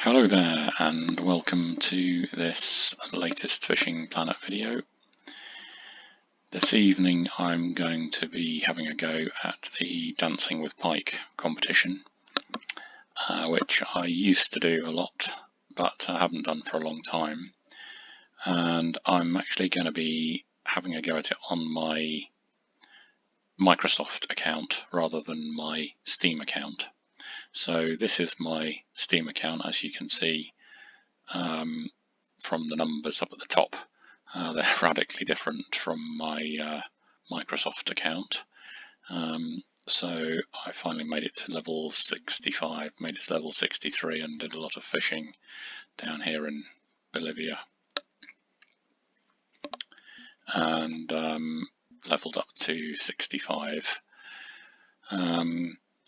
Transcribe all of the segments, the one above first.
Hello there and welcome to this latest Fishing Planet video. This evening I'm going to be having a go at the Dancing with Pike competition, which I used to do a lot but I haven't done for a long time, and I'm actually going to be having a go at it on my Microsoft account rather than my Steam account. So this is my Steam account, as you can see from the numbers up at the top. They're radically different from my Microsoft account. So I finally made it to level 65, made it to level 63 and did a lot of fishing down here in Bolivia. And leveled up to 65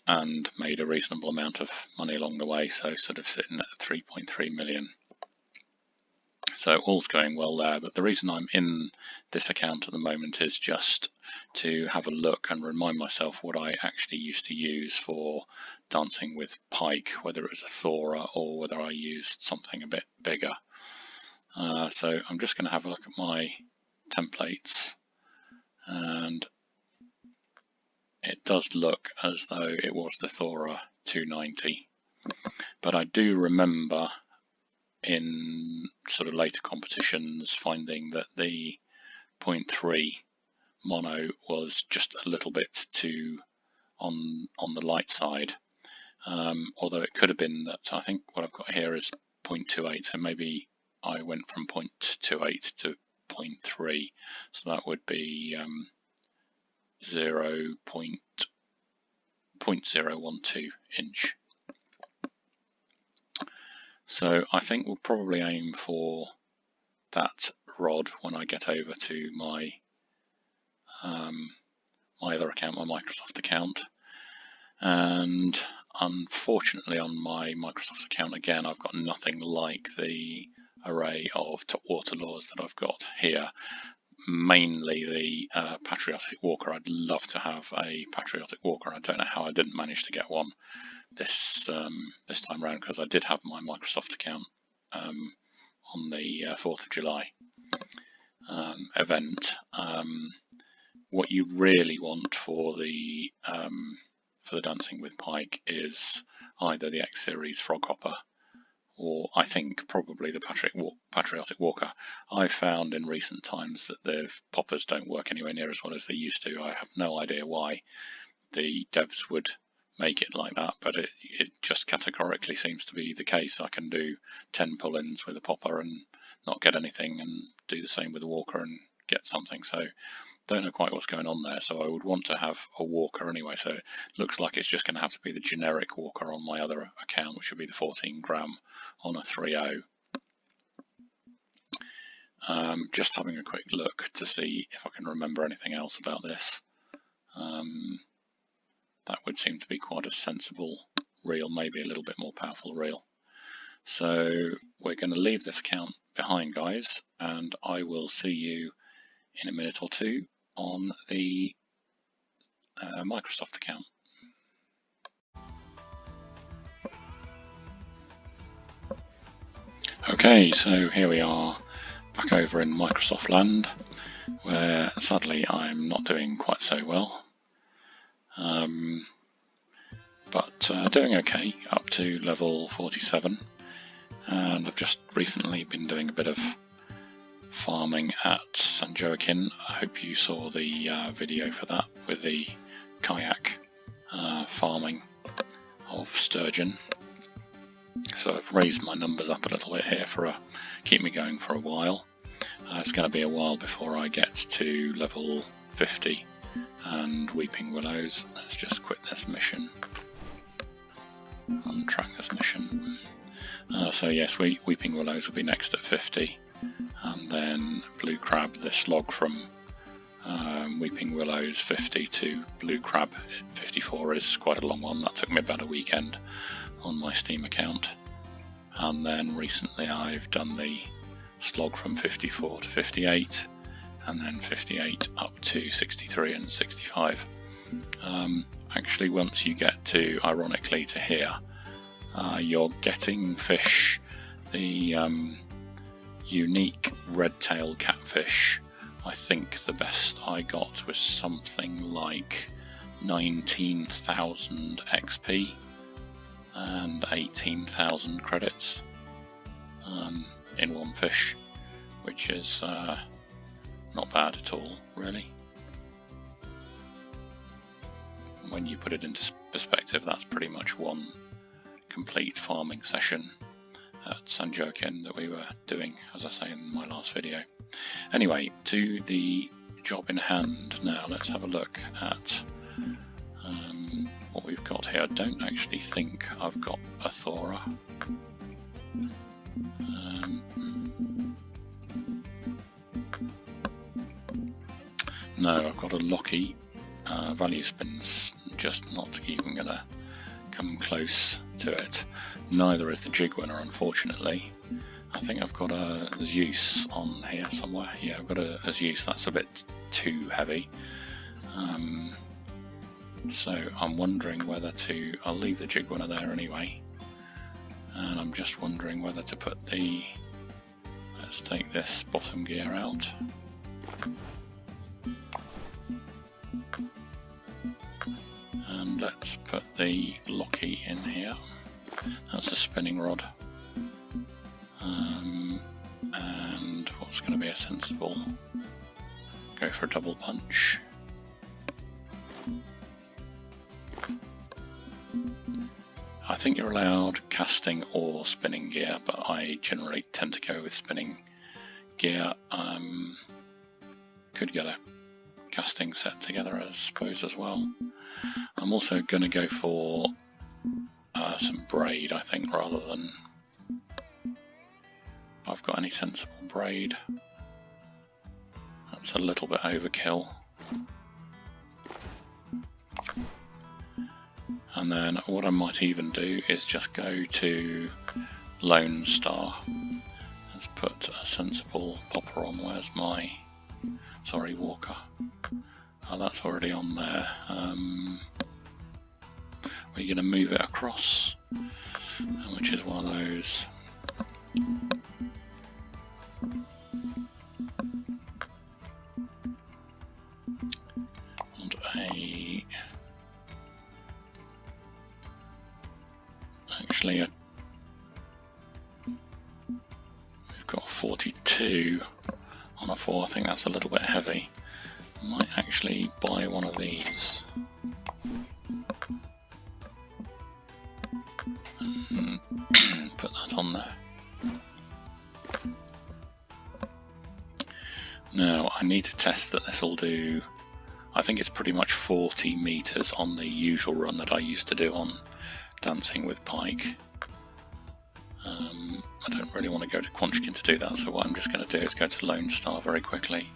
and made a reasonable amount of money along the way, so sort of sitting at 3.3 million. So all's going well there, but the reason I'm in this account at the moment is just to have a look and remind myself what I actually used to use for dancing with pike, whether it was a Thora or whether I used something a bit bigger. So I'm just going to have a look at my templates, and it does look as though it was the Thora 290, but I do remember in sort of later competitions finding that the 0.3 mono was just a little bit too on the light side, although it could have been that I think what I've got here is 0.28, so maybe I went from 0.28 to 0.3, so that would be 0.012 inch. So I think we'll probably aim for that rod when I get over to my my other account, my Microsoft account. And unfortunately on my Microsoft account again I've got nothing like the array of top water lures that I've got here. Mainly the Patriotic Walker. I'd love to have a Patriotic Walker. I don't know how I didn't manage to get one this time around, because I did have my Microsoft account on the 4th of July event. What you really want for the Dancing with Pike is either the X Series Froghopper, or I think probably the Patriotic Walker. I've found in recent times that the poppers don't work anywhere near as well as they used to. I have no idea why the devs would make it like that, but it just categorically seems to be the case. I can do 10 pull-ins with a popper and not get anything, and do the same with a walker and get something. So don't know quite what's going on there. So I would want to have a walker anyway. So it looks like it's just going to have to be the generic walker on my other account, which would be the 14 gram on a 3.0. Just having a quick look to see if I can remember anything else about this. That would seem to be quite a sensible reel, maybe a little bit more powerful reel. So we're going to leave this account behind, guys, and I will see you in a minute or two on the Microsoft account. Okay, so here we are back over in Microsoft land, where sadly I'm not doing quite so well. But doing okay up to level 47, and I've just recently been doing a bit of farming at San Joaquin. I hope you saw the video for that with the kayak farming of sturgeon. So I've raised my numbers up a little bit here for keep me going for a while. It's going to be a while before I get to level 50 and Weeping Willows. Let's just quit this mission, untrack this mission. So yes, Weeping Willows will be next at 50, and then Blue Crab, this log from Weeping Willows 50 to Blue Crab 54 is quite a long one. That took me about a weekend on my Steam account. And then recently I've done the slog from 54 to 58, and then 58 up to 63 and 65. Actually, once you get to, ironically, to here, you're getting fish, the unique red-tailed catfish. I think the best I got was something like 19,000 XP and 18,000 credits in one fish, which is not bad at all, really. When you put it into perspective, that's pretty much one complete farming session at San Joaquin that we were doing, as I say in my last video. Anyway, to the job in hand now. Let's have a look at what we've got here. I don't actually think I've got a Thora. No, I've got a Locky. Value spin's just not even going to come close to it. Neither is the jig winner, unfortunately. I think I've got a Zeus on here somewhere. Yeah, I've got a Zeus. That's a bit too heavy. So I'm wondering whether to... I'll leave the jig winner there anyway. And I'm just wondering whether to put the... Let's take this bottom gear out. And let's put the Locky in here. That's a spinning rod. And what's going to be a sensible? Go for a double punch. I think you're allowed casting or spinning gear, but I generally tend to go with spinning gear. Could get a casting set together, I suppose, as well. I'm also going to go for some braid, I think, rather than... If I've got any sensible braid. That's a little bit overkill. And then what I might even do is just go to Lone Star. Let's put a sensible popper on. Where's my... Sorry, Walker. Oh, that's already on there. We're going to move it across, which is one of those. And actually, we've got 42 on a 4. I think that's a little bit heavy. I might actually buy one of these. And put that on there. Now I need to test that this will do. I think it's pretty much 40 meters on the usual run that I used to do on Dancing with Pike. I don't really want to go to Quantrikin to do that, so what I'm just going to do is go to Lone Star very quickly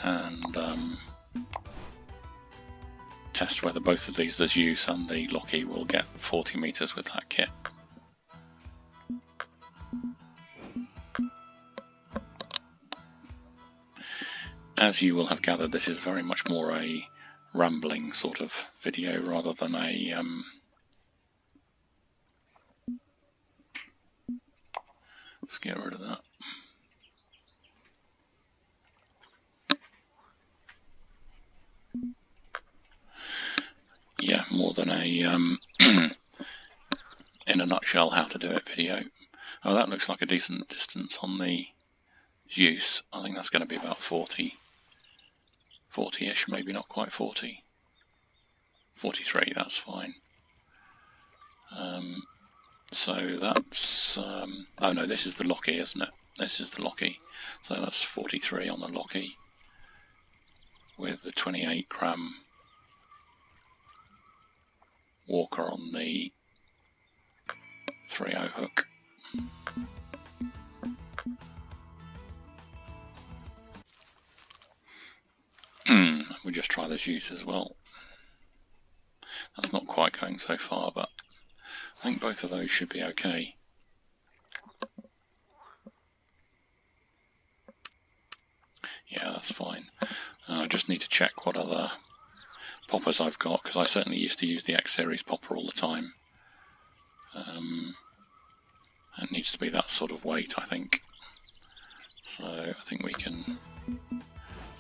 and test whether both of these, the Zeus and the Locky, will get 40 meters with that kit. As you will have gathered, this is very much more a rambling sort of video rather than a let's get rid of that. Yeah, more than a in a nutshell how to do it video. Oh, that looks like a decent distance on the Zeus. I think that's going to be about 40-ish, maybe not quite 40. 43, that's fine. So that's oh no, this is the Locky, isn't it? This is the Locky. So that's 43 on the Locky with the 28 gram Walker on the 3/0 hook. We'll just try this use as well. That's not quite going so far, but I think both of those should be okay. Yeah, that's fine. I just need to check what other poppers I've got, because I certainly used to use the X series popper all the time. It needs to be that sort of weight, I think. So I think we can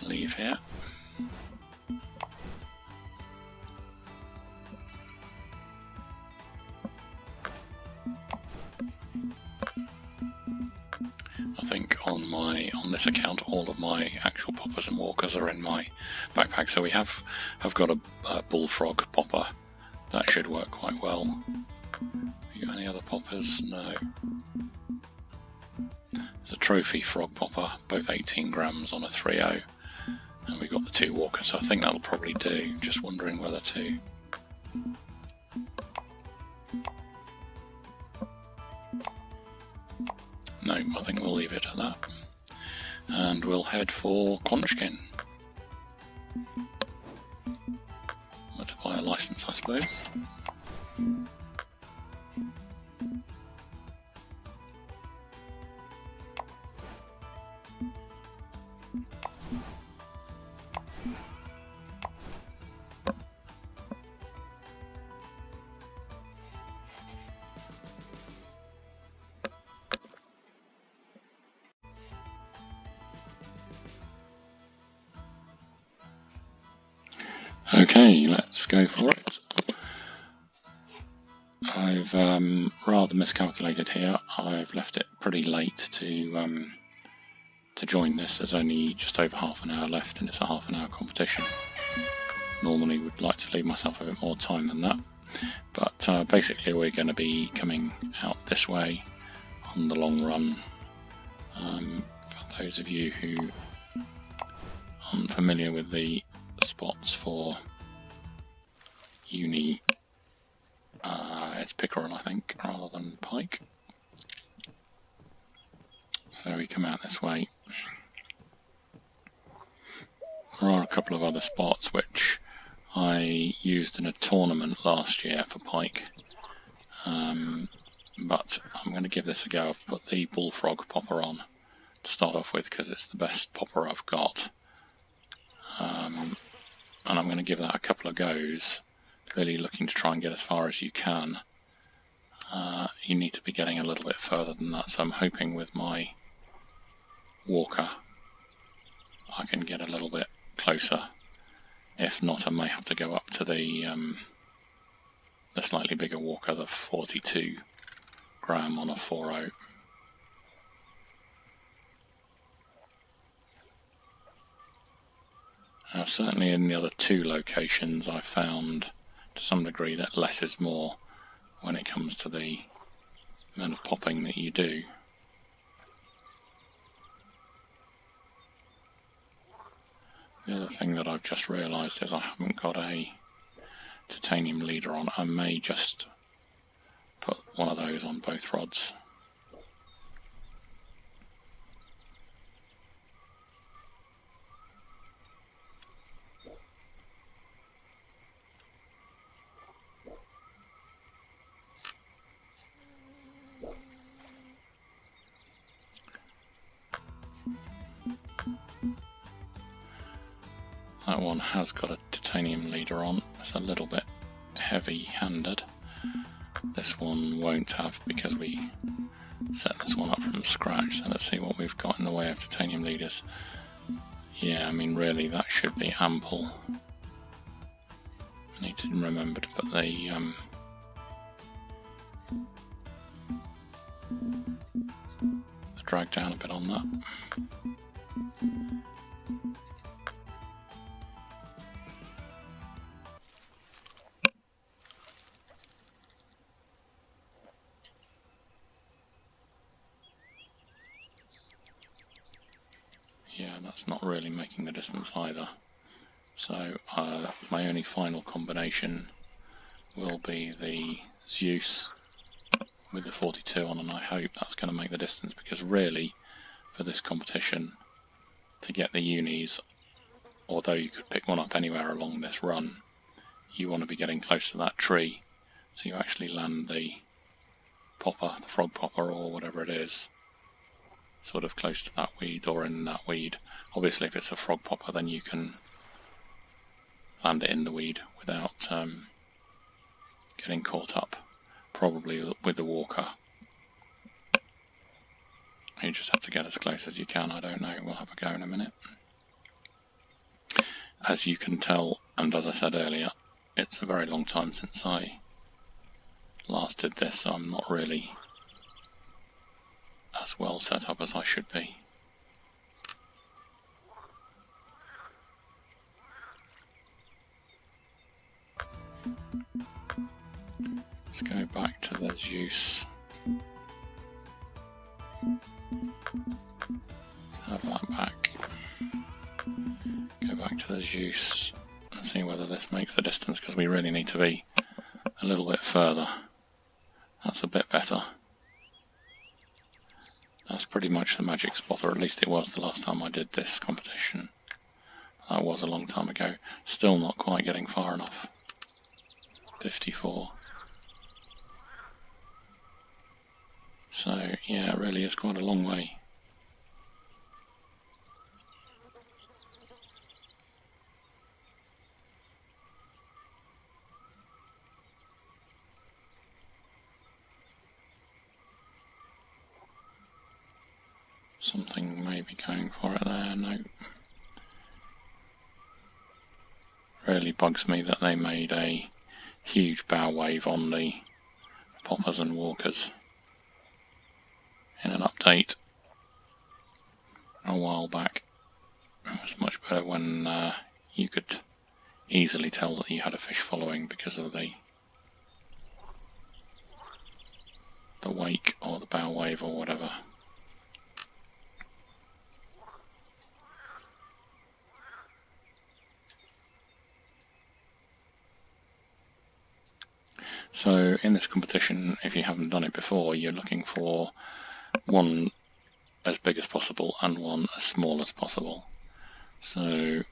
leave here. I think on this account all of my actual poppers and walkers are in my backpack. So we have got a bullfrog popper. That should work quite well. Have you got any other poppers? No. There's a trophy frog popper, both 18 grams on a 3.0. And we've got the 2 walkers, so I think that'll probably do. Just wondering whether to... No, I think we'll leave it at that. And we'll head for Konrashkin. To buy a license, I suppose. Okay, let's go for it. I've rather miscalculated here. I've left it pretty late to join this. There's only just over half an hour left, and it's a half-an-hour competition. Normally would like to leave myself a bit more time than that, but basically we're going to be coming out this way on the long run. For those of you who aren't familiar with the spots for uni, it's Pickerel, I think, rather than Pike. So we come out this way. There are a couple of other spots which I used in a tournament last year for Pike, but I'm going to give this a go. I've put the bullfrog popper on to start off with because it's the best popper I've got, and I'm going to give that a couple of goes, really looking to try and get as far as you can. You need to be getting a little bit further than that, so I'm hoping with my walker I can get a little bit closer. If not, I may have to go up to the slightly bigger walker, the 42 gram on a 4.0. Certainly in the other 2 locations I found to some degree that less is more when it comes to the amount of popping that you do. The other thing that I've just realised is I haven't got a titanium leader on. I may just put one of those on both rods. That one has got a titanium leader on. It's a little bit heavy-handed. This one won't have because we set this one up from scratch. So let's see what we've got in the way of titanium leaders. Yeah, I mean really that should be ample. I need to remember to put the drag down a bit on that. Yeah, that's not really making the distance either. So my only final combination will be the Zeus with the 42 on, and I hope that's going to make the distance, because really for this competition to get the unis, although you could pick one up anywhere along this run, you want to be getting close to that tree so you actually land the popper, the frog popper or whatever it is, sort of close to that weed or in that weed. Obviously if it's a frog popper then you can land land it in the weed without getting caught up, probably with the walker. You just have to get as close as you can. I don't know, we'll have a go in a minute. As you can tell, and as I said earlier, it's a very long time since I last did this, so I'm not really as well set up as I should be. Let's go back to the Zeus. Let's have that back. Go back to the Zeus and see whether this makes the distance, because we really need to be a little bit further. That's a bit better. That's pretty much the magic spot, or at least it was the last time I did this competition. That was a long time ago. Still not quite getting far enough. 54. So yeah, it really is quite a long way. Something may be going for it there. No. Really bugs me that they made a huge bow wave on the poppers and walkers in an update a while back. It was much better when you could easily tell that you had a fish following because of the wake or the bow wave or whatever. So in this competition, if you haven't done it before, you're looking for one as big as possible and one as small as possible. So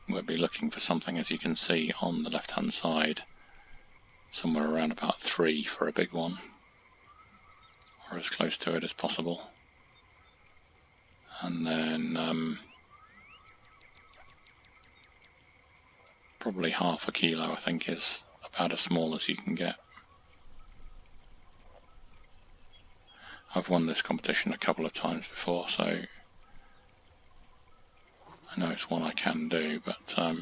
we'll be looking for something, as you can see on the left hand side, somewhere around about 3 for a big one, or as close to it as possible. And then probably half a kilo, I think, is about as small as you can get. I've won this competition a couple of times before, so I know it's one I can do, but I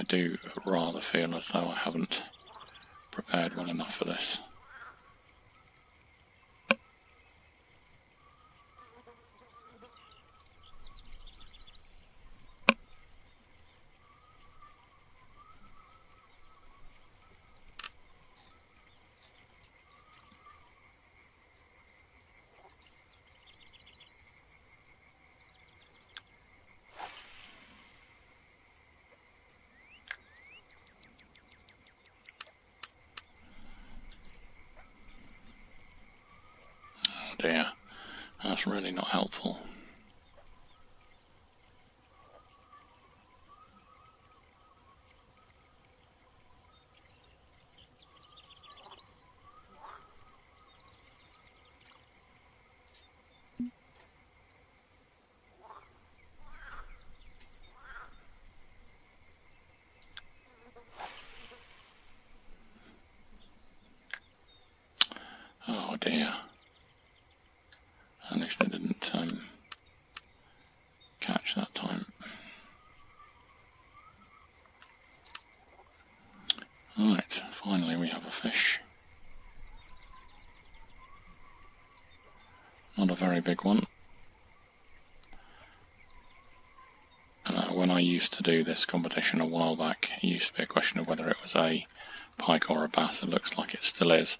do rather feel as though I haven't prepared well enough for this. Dear, that's really not helpful. Oh dear. At least I didn't catch that time. Right, finally we have a fish. Not a very big one. When I used to do this competition a while back, it used to be a question of whether it was a pike or a bass. It looks like it still is.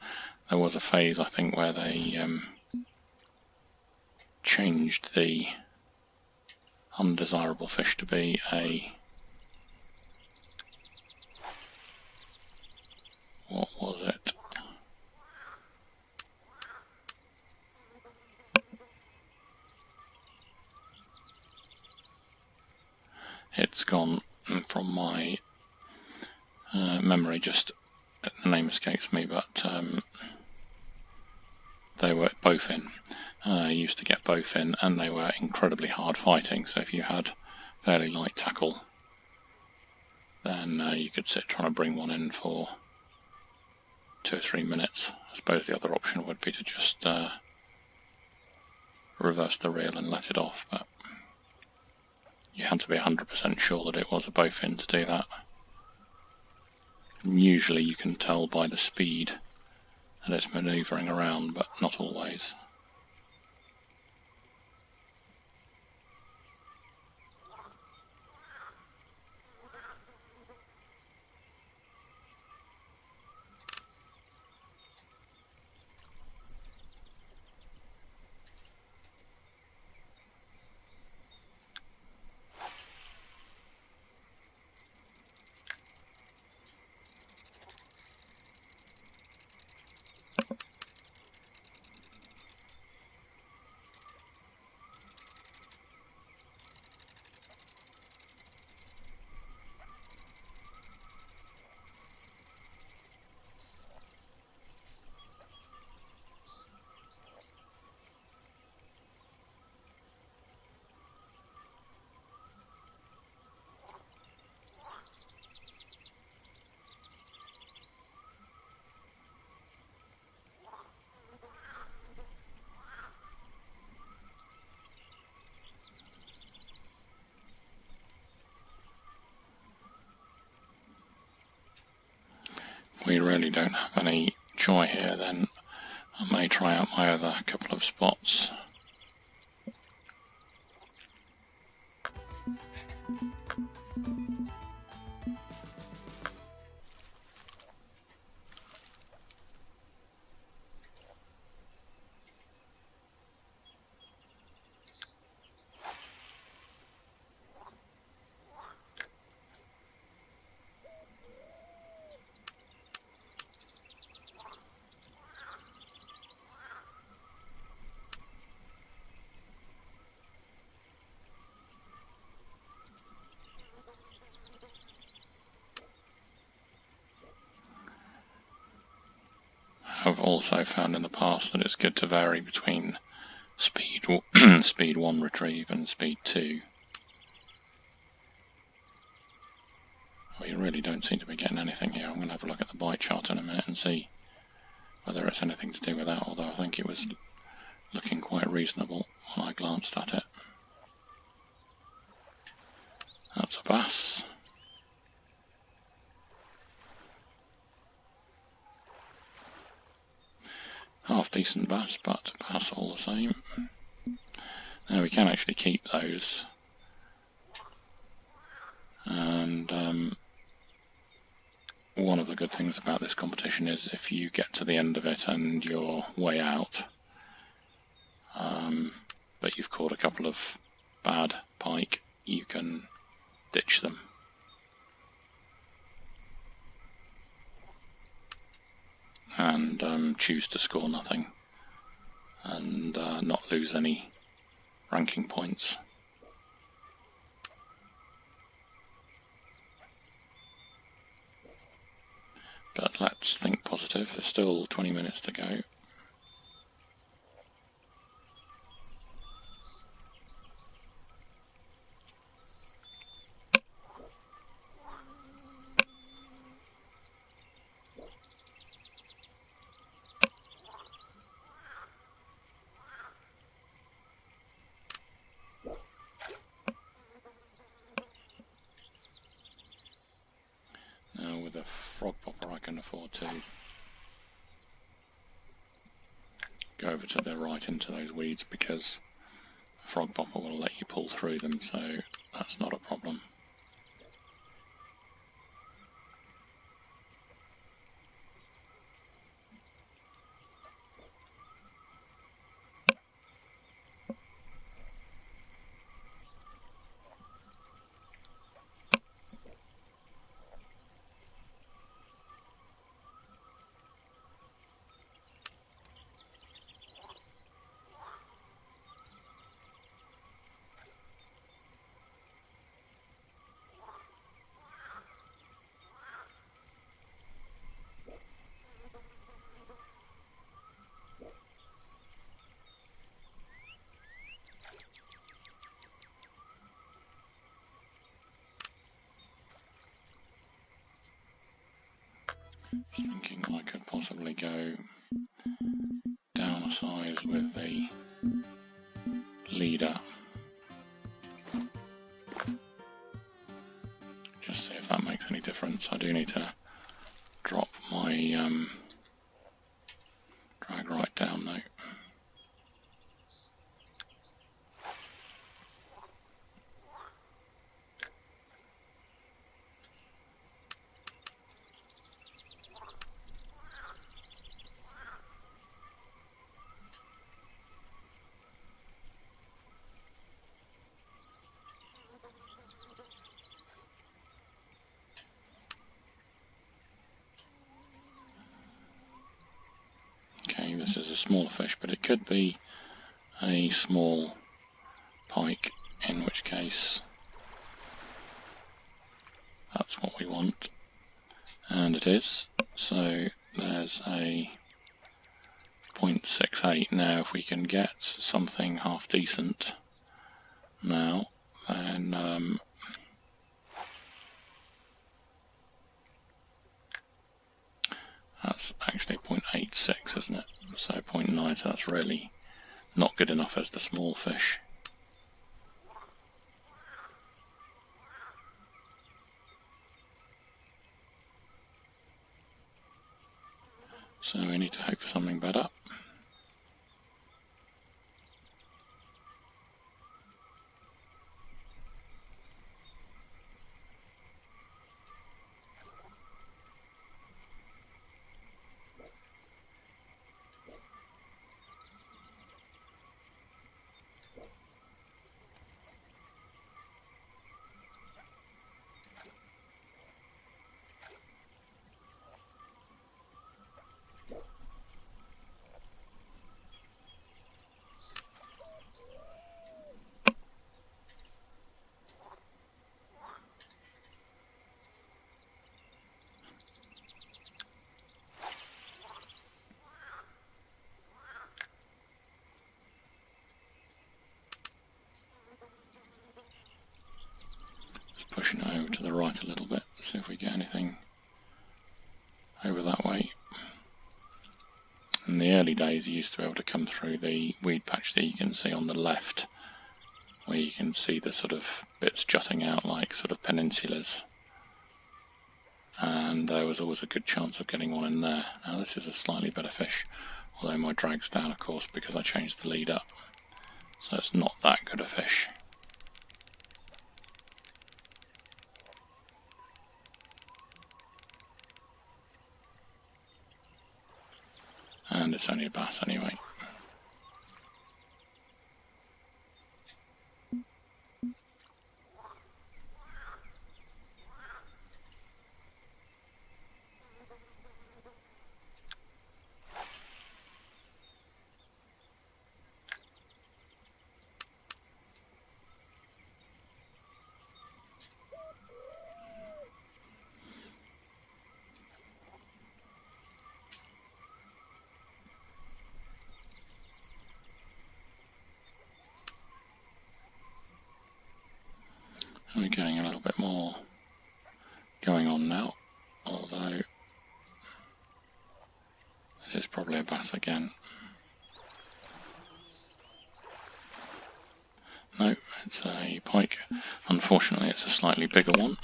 There was a phase, I think, where they changed the undesirable fish to be a... what was it? It's gone from my memory, just the name escapes me, but they were bowfin. Used to get bowfin, and they were incredibly hard fighting, so if you had fairly light tackle, then you could sit trying to bring one in for 2 or 3 minutes. I suppose the other option would be to just reverse the reel and let it off, but you had to be 100% sure that it was a bowfin to do that. And usually you can tell by the speed that it's manoeuvring around, but not always. We really don't have any joy here, then I may try out my other couple of spots. I've also found in the past that it's good to vary between speed 1 retrieve and speed 2. We really don't seem to be getting anything here. I'm going to have a look at the bite chart in a minute and see whether it's anything to do with that, although I think it was looking quite reasonable when I glanced at it. That's a bass. Half decent bass, but bass all the same. Now we can actually keep those. And one of the good things about this competition is if you get to the end of it and you're way out, but you've caught a couple of bad pike, you can ditch them. And choose to score nothing and not lose any ranking points. But let's think positive. There's still 20 minutes to go. Now with a frog popper I can afford to go over to the right into those weeds because a frog popper will let you pull through them, so that's not a problem. Just thinking I could possibly go down a size with the leader. Just see if that makes any difference. I do need to drop my drag right down though. Okay, this is a smaller fish, but it could be a small pike, in which case that's what we want, and it is. So there's a 0.68. Now if we can get something half decent now, then that's actually 0.86, isn't it? So 0.9, so that's really not good enough as the small fish. So we need to hope for something better. Pushing it over to the right a little bit, see if we get anything over that way. In the early days you used to be able to come through the weed patch that you can see on the left, where you can see the sort of bits jutting out like sort of peninsulas, and there was always a good chance of getting one in there. Now this is a slightly better fish, although my drag's down of course because I changed the lead up, so it's not that good a fish. And it's only a bass anyway. We're getting a little bit more going on now, although this is probably a bass again. No, it's a pike. Unfortunately it's a slightly bigger one.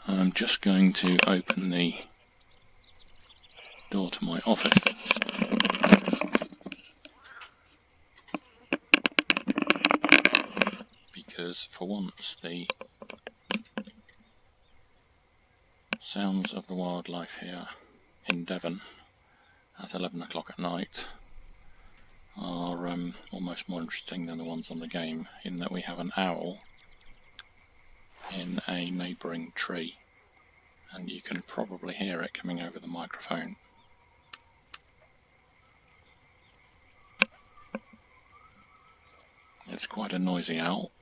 I'm just going to open the door to my office. Because for once the sounds of the wildlife here in Devon at 11 o'clock at night are almost more interesting than the ones on the game, in that we have an owl in a neighbouring tree and you can probably hear it coming over the microphone. It's quite a noisy owl.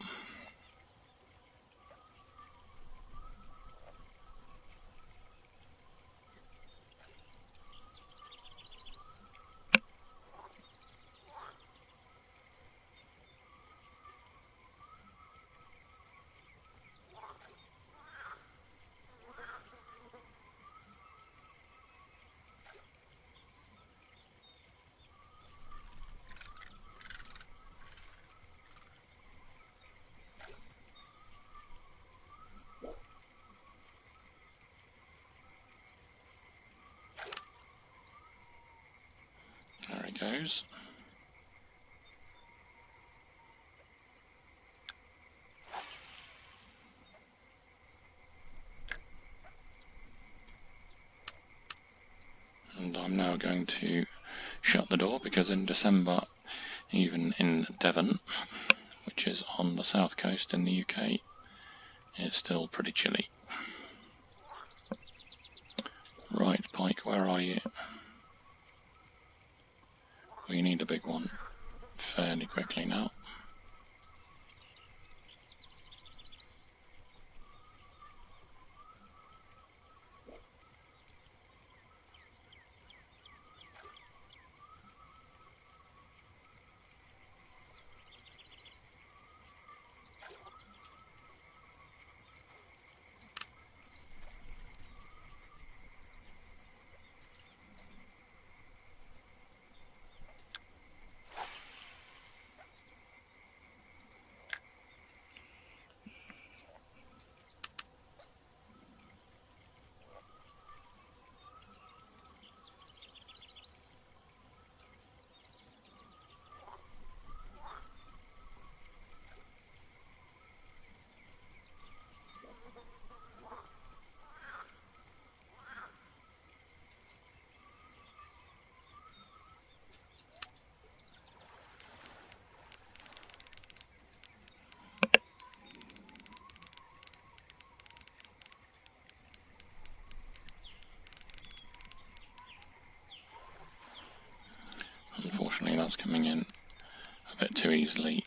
goes. And I'm now going to shut the door because in December, even in Devon, which is on the south coast in the UK, it's still pretty chilly. Right, Pike, where are you? We need a big one fairly quickly now. Unfortunately, that's coming in a bit too easily,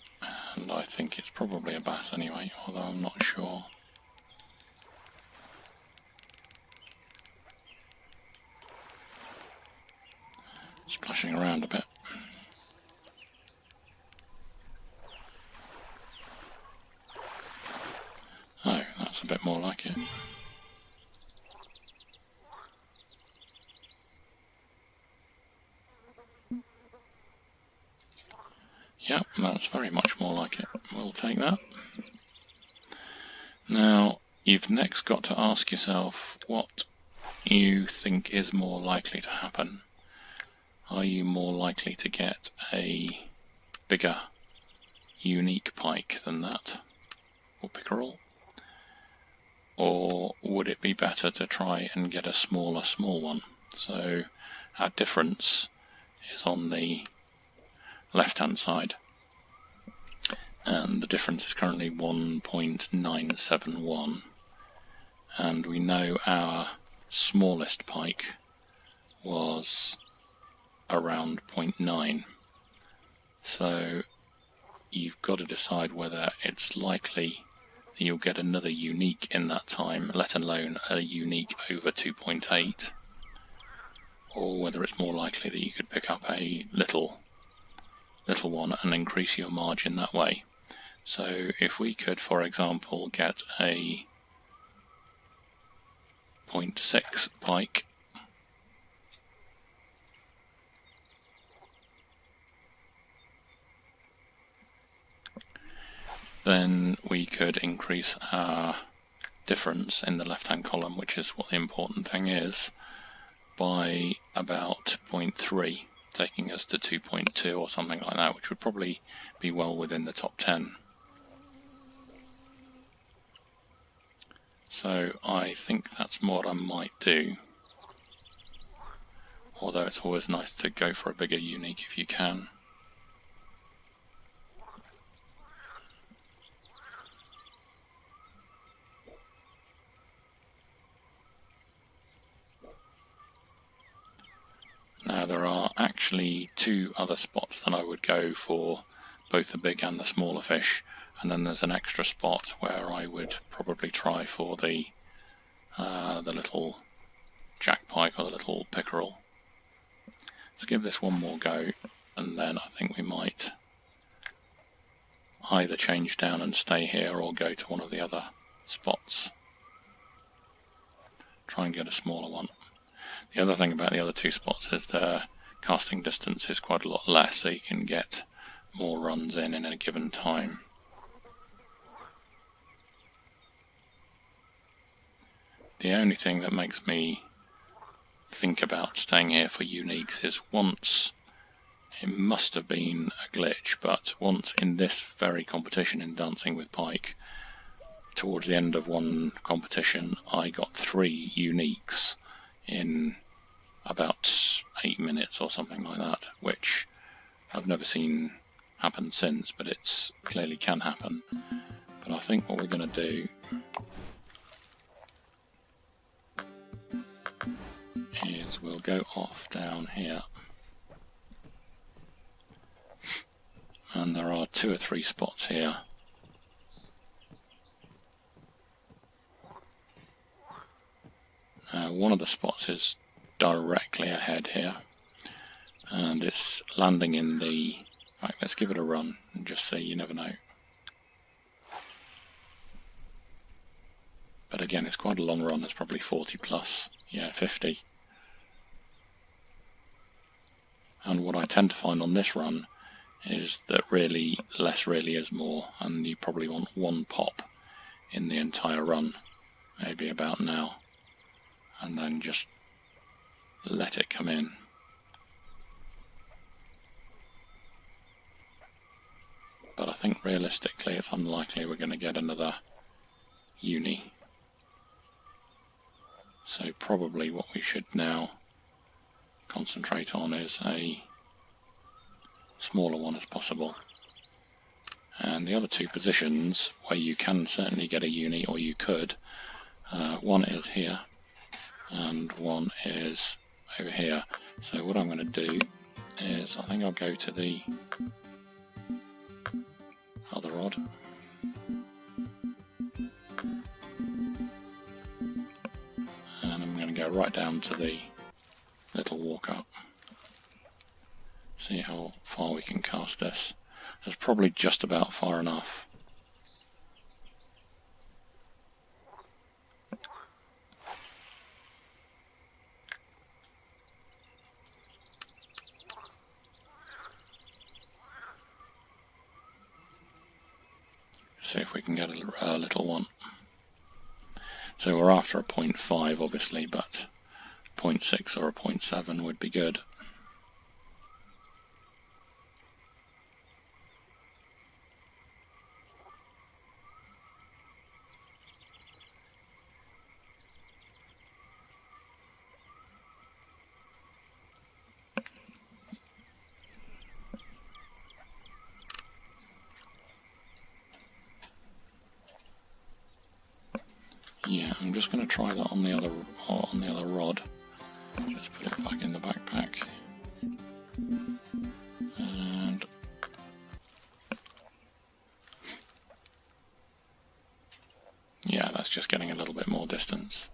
and I think it's probably a bass anyway, although I'm not sure. Splashing around a bit. Oh, that's a bit more like it. Yep, that's very much more like it. We'll take that. Now, you've next got to ask yourself what you think is more likely to happen. Are you more likely to get a bigger, unique pike than that, or pickerel? Or would it be better to try and get a smaller small one? So our difference is on the left hand side, and the difference is currently 1.971, and we know our smallest pike was around 0.9, so you've got to decide whether it's likely that you'll get another unique in that time, let alone a unique over 2.8, or whether it's more likely that you could pick up a little one and increase your margin that way. So if we could, for example, get a 0.6 pike, then we could increase our difference in the left hand column, which is what the important thing is, by about 0.3, taking us to 2.2 or something like that, which would probably be well within the top 10. So I think that's what I might do, although it's always nice to go for a bigger unique if you can. Now there are actually two other spots that I would go for, both the big and the smaller fish, and then there's an extra spot where I would probably try for the little jack pike or the little pickerel. Let's give this one more go, and then I think we might either change down and stay here or go to one of the other spots. Try and get a smaller one. The other thing about the other two spots is their casting distance is quite a lot less, so you can get more runs in a given time. The only thing that makes me think about staying here for uniques is once it must have been a glitch, but once in this very competition in Dancing with Pike, towards the end of one competition, I got 3 uniques in about 8 minutes or something like that, which I've never seen happen since, but it's clearly can happen. But I think what we're going to do is we'll go off down here, and there are 2 or 3 spots here. One of the spots is directly ahead here, and it's landing in the... In fact, let's give it a run and just see, you never know. But again, it's quite a long run, it's probably 40 plus, yeah, 50. And what I tend to find on this run is that really less really is more, and you probably want 1 pop in the entire run, maybe about now, and then just let it come in. But I think realistically it's unlikely we're going to get another uni. So probably what we should now concentrate on is a smaller one as possible. And the other 2 positions where you can certainly get a uni, or you could, one is here and one is over here. So what I'm going to do is I think I'll go to the other rod, and I'm going to go right down to the little walk up. See how far we can cast this. It's probably just about far enough. See if we can get a little one. So we're after a 0.5 obviously, but 0.6 or a 0.7 would be good. Yeah, I'm just going to try that on the other rod. Just put it back in the backpack. And yeah, that's just getting a little bit more distance.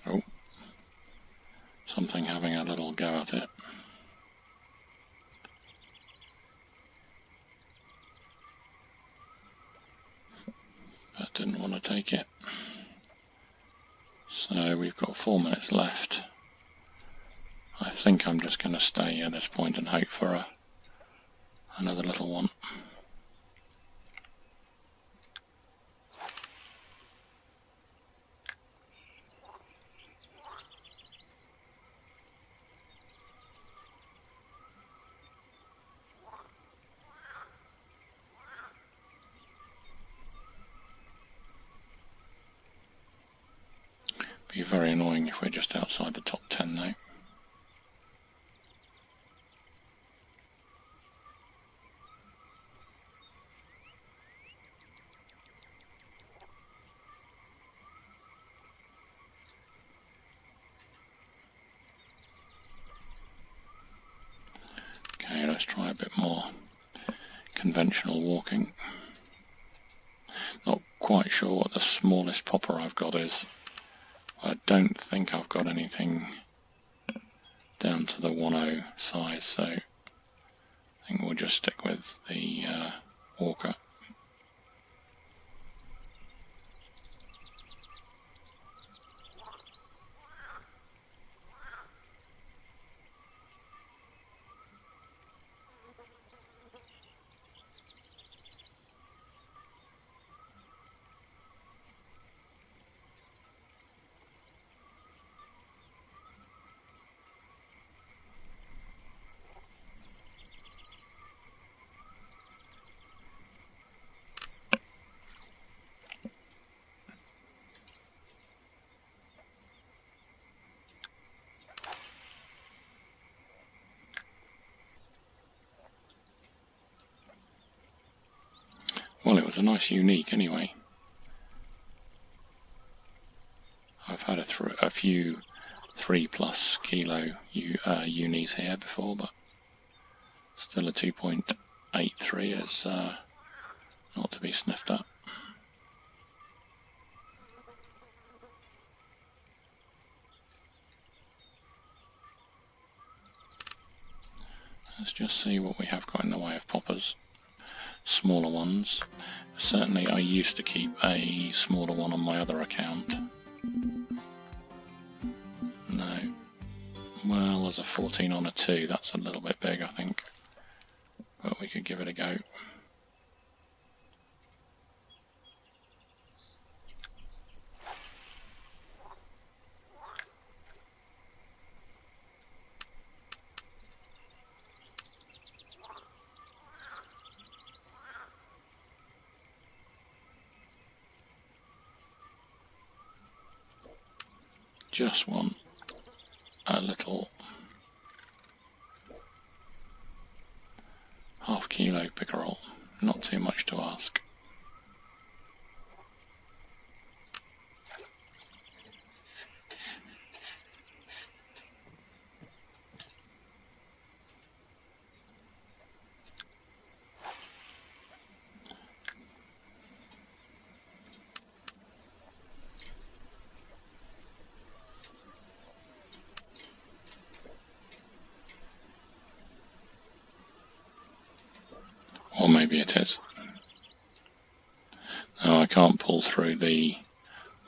Oh, something having a little go at it. But didn't want to take it. So we've got 4 minutes left. I think I'm just going to stay at this point and hope for another little one. Be very annoying if we're just outside the top 10 though. Okay, let's try a bit more conventional walking. Not quite sure what the smallest popper I've got is. I don't think I've got anything down to the 1.0 size, so I think we'll just stick with the Walker. Well, it was a nice unique anyway. I've had a few 3+ kilo unis here before, but still a 2.83 is not to be sniffed at. Let's just see what we have got in the way of poppers. Smaller ones. Certainly I used to keep a smaller one on my other account. No. Well, there's a 14 on a 2. That's a little bit big, I think. But we could give it a go. Just want a little ½ kilo pickerel, not too much to ask. Or maybe it is. No, I can't pull through the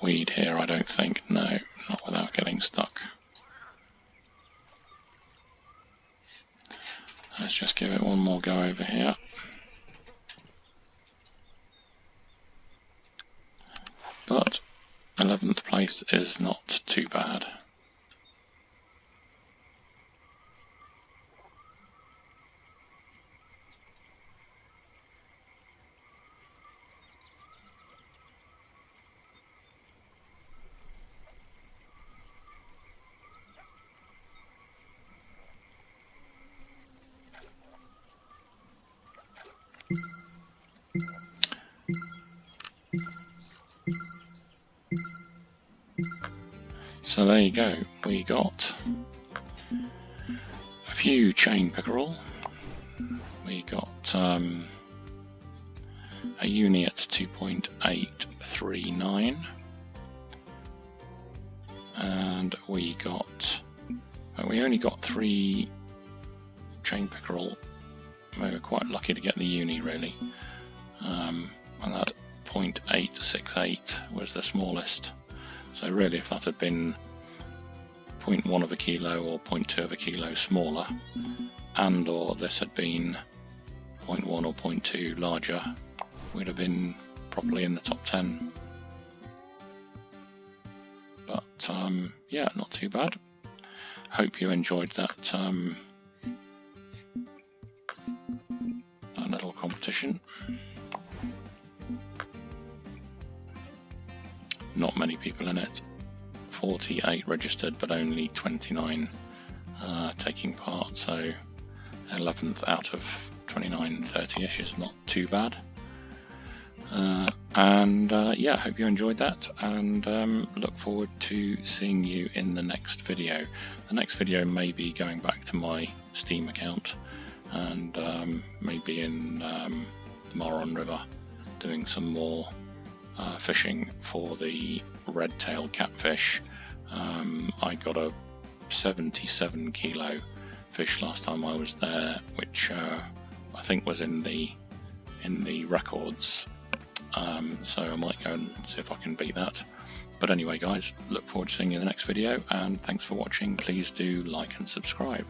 weed here, I don't think. No, not without getting stuck. Let's just give it one more go over here. But 11th place is not too bad. So there you go, we got a few chain pickerel, we got a uni at 2.839, and we only got 3 chain pickerel. We were quite lucky to get the uni really, and that 0.868 was the smallest. So really, if that had been 0.1 of a kilo or 0.2 of a kilo smaller, and or this had been 0.1 or 0.2 larger, we'd have been probably in the top 10. But yeah, not too bad. Hope you enjoyed that little competition. Not many people in it. 48 registered, but only 29 taking part, so 11th out of 29, 30ish is not too bad. Yeah, hope you enjoyed that, and look forward to seeing you in the next video. The next video may be going back to my Steam account, and maybe in the Moron River doing some more fishing for the red-tailed catfish. I got a 77 kilo fish last time I was there, which I think was in the in the records. So I might go and see if I can beat that. But anyway, guys, look forward to seeing you in the next video, and thanks for watching. Please do like and subscribe.